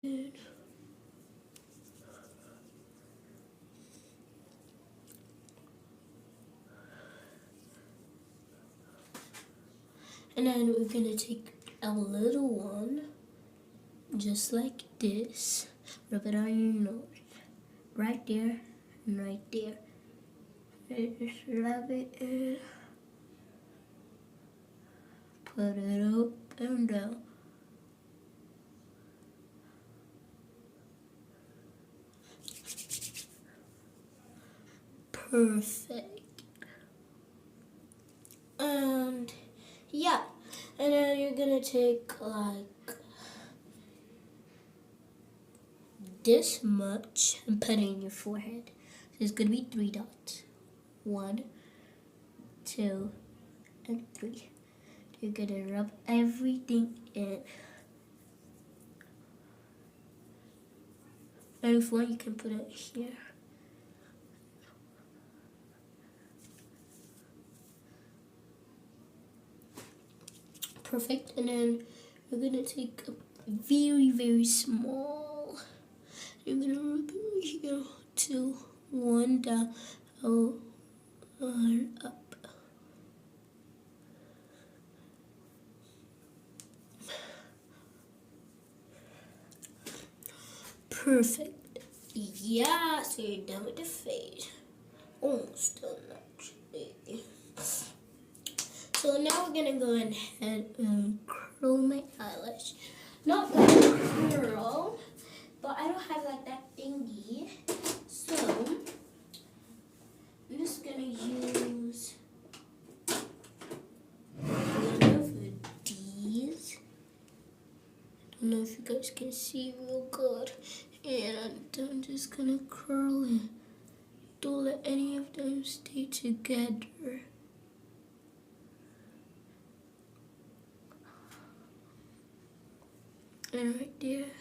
And then we're gonna take a little one, just like this, rub it on your nose, right there and right there. And just rub it in, put it up and down. Perfect. And yeah, and then you're gonna take like this much and put it in your forehead. So it's gonna be 3 dots. 1, 2, and 3. You're gonna rub everything in. And if you want, you can put it here. Perfect. And then you're gonna take a very, very small. You're gonna rub it here to 1 down, 1 up. Perfect. Yeah, so you're done with the face. Almost done, actually. So now we're gonna go ahead and curl my eyelash. Not like curl, but I don't have like that thingy. So I'm just gonna use one of these. I don't know if you guys can see real good. And I'm just gonna curl it. Don't let any of them stay together. And right there.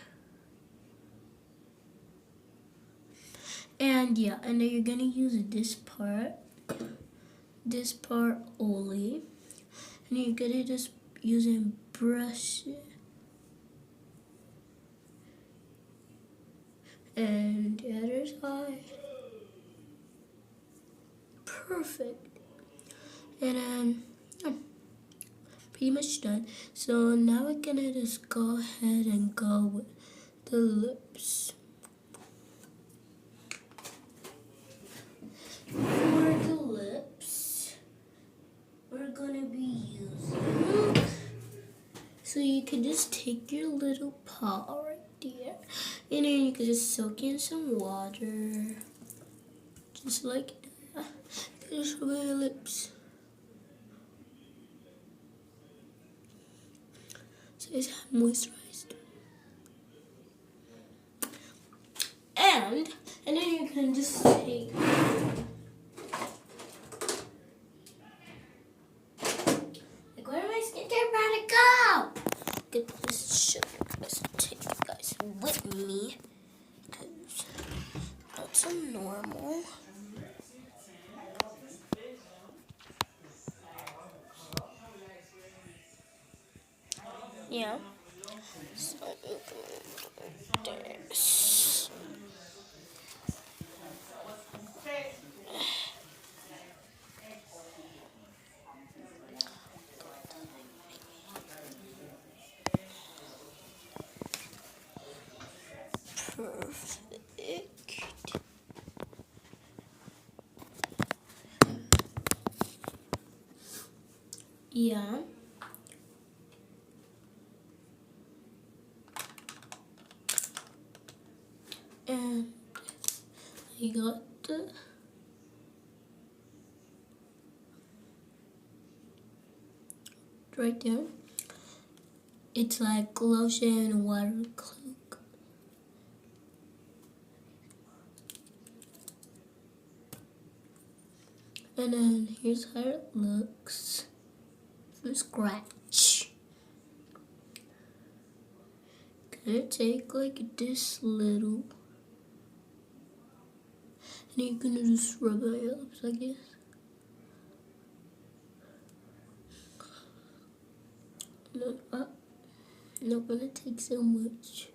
And yeah, and then you're gonna use this part only. And you're gonna just use it and brush it. And the other side. Perfect. And then pretty much done. So now we're gonna just go ahead and go with the lips. For the lips, we're gonna be using, so you can just take your little paw right there, and then you can just soak in some water, just like that. Just rub your lips. So it's moisturized. And then you can just take where did my skincare product go? Get this shit. Let's take you guys with me, because that's so normal. Yeah. So this. Perfect. Yeah. And I got the right there. It's like lotion and water cloak. And then here's how it looks from scratch. Gonna take like this little, and you're gonna just rub it on your lips, I guess. And then up. Not gonna take so much.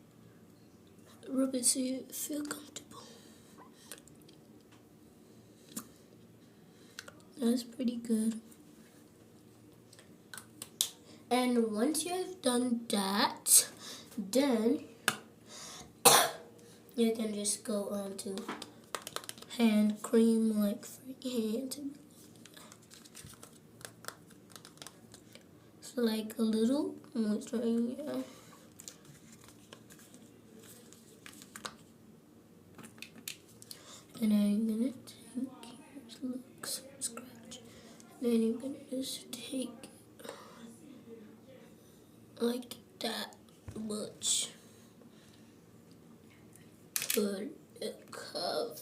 rub it so you feel comfortable. That's pretty good. And once you have done that, then you can just go on to hand cream, like for your hands. So like a little moisturizer. And then you're gonna take, look, some scratch. And then you're gonna just take like that much. Put a cover.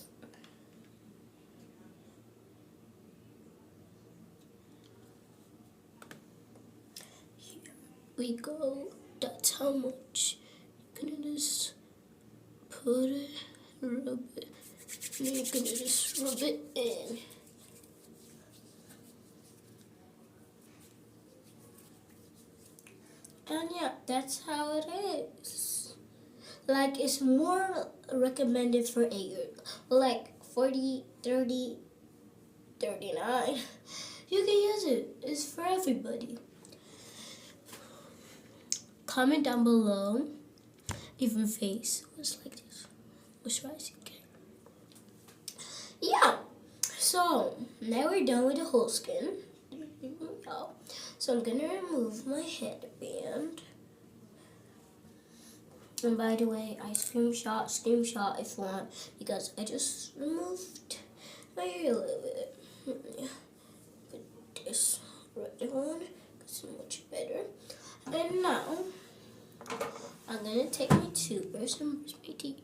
Here we go. That's how much. You're gonna just put it, rub it, and then you're gonna just rub it in. And yeah, that's how it is. Like, it's more recommended for 8-year, like 40, 30, 39. You can use it. It's for everybody. Comment down below if your face was like this. Moisturize again. Yeah. So now we're done with the whole skin. So I'm gonna remove my headband. And by the way, I screenshot if you want, because I just removed my hair a little bit. Put this right on, it's much better. And now I'm gonna take my toothbrush and brush my teeth.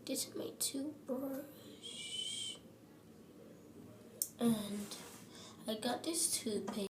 This is my toothbrush, and I got this toothpaste.